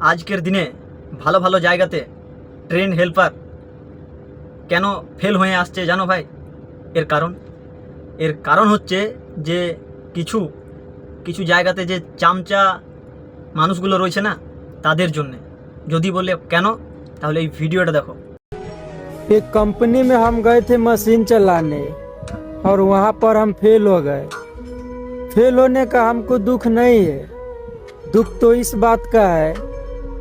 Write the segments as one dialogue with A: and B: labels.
A: আজকের দিনে ভালো ভালো জায়গাতে ট্রেন হেল্পার কেন ফেল হয়ে আসছে জানো ভাই? এর কারণ হচ্ছে যে কিছু কিছু জায়গাতে যে চামচা মানুষগুলো রয়েছে না, তাদের জন্যে। যদি বলে কেন, তাহলে এই ভিডিওটা দেখো।
B: एक कंपनी में हम गए थे मशीन चलाने और वहाँ पर हम फेल हो गए। फेल होने का हमको दुख नहीं है, दुख तो इस बात का है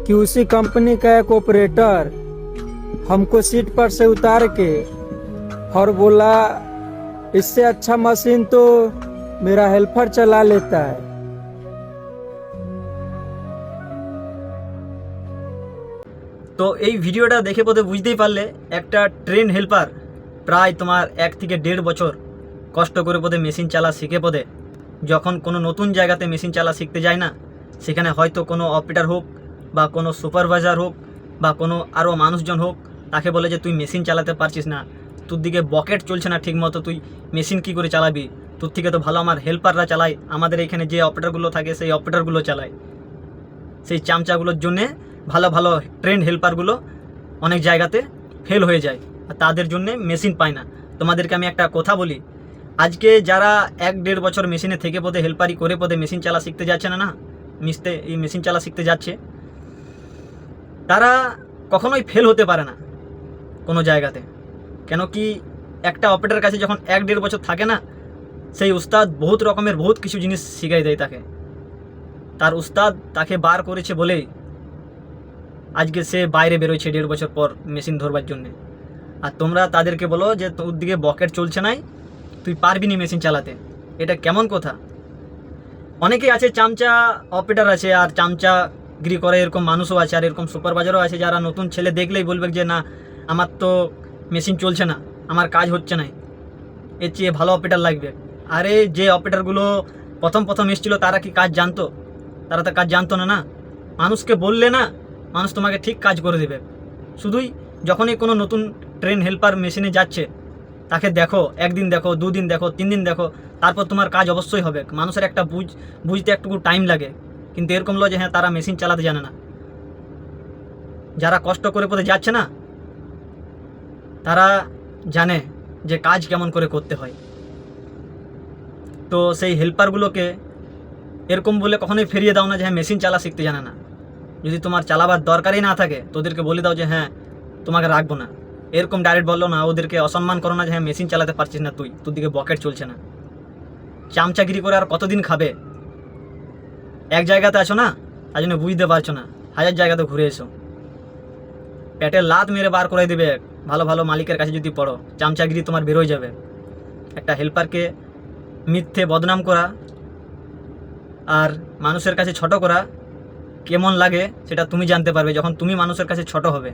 B: कि उसी कंपनी का एक ऑपरेटर हमको सीट पर से उतार के और बोला इससे अच्छा मशीन तो मेरा हेल्पर चला लेता है।
A: তো এই ভিডিওটা দেখে বোধ বুঝতেই পারলে একটা ট্রেন হেল্পার প্রায় তোমার 1 থেকে 1.5 বছর কষ্ট করে বোধে মেশিন চালা শিখে বোধে যখন কোনো নতুন জায়গাতে মেশিন চালা শিখতে যায় না, সেখানে হয়তো কোনো অপারেটর হোক বা কোনো সুপারভাইজার হোক বা কোনো আরও মানুষজন হোক, তাকে বলে যে তুই মেশিন চালাতে পারছিস না, তোর দিকে বকেট চলছে না ঠিক মতো, তুই মেশিন কী করে চালাবি, তোর থেকে তো ভালো আমার হেল্পাররা চালায়, আমাদের এখানে যে অপারেটরগুলো থাকে সেই অপারেটরগুলো চালায়। সেই চামচাগুলোর জন্যে ভালো ভালো ট্রেন হেল্পারগুলো অনেক জায়গাতে ফেল হয়ে যায় আর তাদের জন্যে মেশিন পায় না। তোমাদেরকে আমি একটা কথা বলি, আজকে যারা 1-1.5 বছর মেশিনে থেকে পদে হেল্পারি করে পদে মেশিন চালা শিখতে যাচ্ছে না এই মেশিন চালা শিখতে যাচ্ছে, তারা কখনোই ফেল হতে পারে না কোনো জায়গাতে। কেন কি, একটা অপারেটরের কাছে যখন 1-1.5 বছর থাকে না, সেই উস্তাদ বহুত রকমের বহুত কিছু জিনিস শিখাই দেয় তাকে। তার উস্তাদ তাকে বার করেছে বলেই আজকে সে বাইরে বেরোচ্ছে 1.5 বছর পর মেশিন ধরবার জন্যে। আর তোমরা তাদেরকে বলো যে তোর দিকে বকেট চলছে নাই, তুই পারবি নি মেশিন চালাতে। এটা কেমন কথা? অনেকেই আছে চামচা অপারেটর আছে আর চামচাগিরি করে এরকম মানুষও আছে, আর এরকম সুপারভাইজারও আছে যারা নতুন ছেলে দেখলেই বলবে যে না আমার তো মেশিন চলছে না, আমার কাজ হচ্ছে না, এর চেয়ে ভালো অপারেটর লাগবে। আরে যে অপারেটরগুলো প্রথম এসেছিলো তারা কি কাজ জানতো? তারা তো কাজ জানতো না। মানুষকে বললে না, মানুষ তোমাকে ঠিক কাজ করে দেবে। শুধুই যখনই কোনো নতুন ট্রেন হেল্পার মেশিনে যাচ্ছে, তাকে দেখো, 1 দিন দেখো, 2 দিন দেখো, 3 দিন দেখো, তারপর তোমার কাজ অবশ্যই হবে। মানুষের একটা বুঝতে একটু টাইম লাগে, কিন্তু এরকম নয় যে হ্যাঁ তারা মেশিন চালাতে জানে না। যারা কষ্ট করে পথে যাচ্ছে না, তারা জানে যে কাজ কেমন করে করতে হয়। তো সেই হেল্পারগুলোকে এরকম বলে কখনোই ফিরিয়ে দাও না যে হ্যাঁ মেশিন চালা শিখতে জানে না। যদি তোমার চালাবার দরকারই না থাকে, তোদেরকে বলে দাও যে হ্যাঁ তোমাকে রাখবো না, এরকম ডাইরেক্ট বললো না। ওদেরকে অসম্মান করো না যে হ্যাঁ মেশিন চালাতে পারছিস না, তোর দিকে বকেট চলছে না। চামচাগিরি করে আর কতদিন খাবে? এক জায়গাতে আছো না, তাই জন্য বুঝতে পারছো না, 1000 জায়গাতে ঘুরে এসো। পেটে লাত মেরে বার করে দেবে ভালো ভালো মালিকের কাছে যদি পড়ো, চামচাগিরি তোমার বেরোয় যাবে। একটা হেল্পারকে মিথ্যে বদনাম করা আর মানুষের কাছে ছোট করা কেমন লাগে সেটা তুমি জানতে পারবে যখন তুমি মানুষের কাছে ছোট হবে।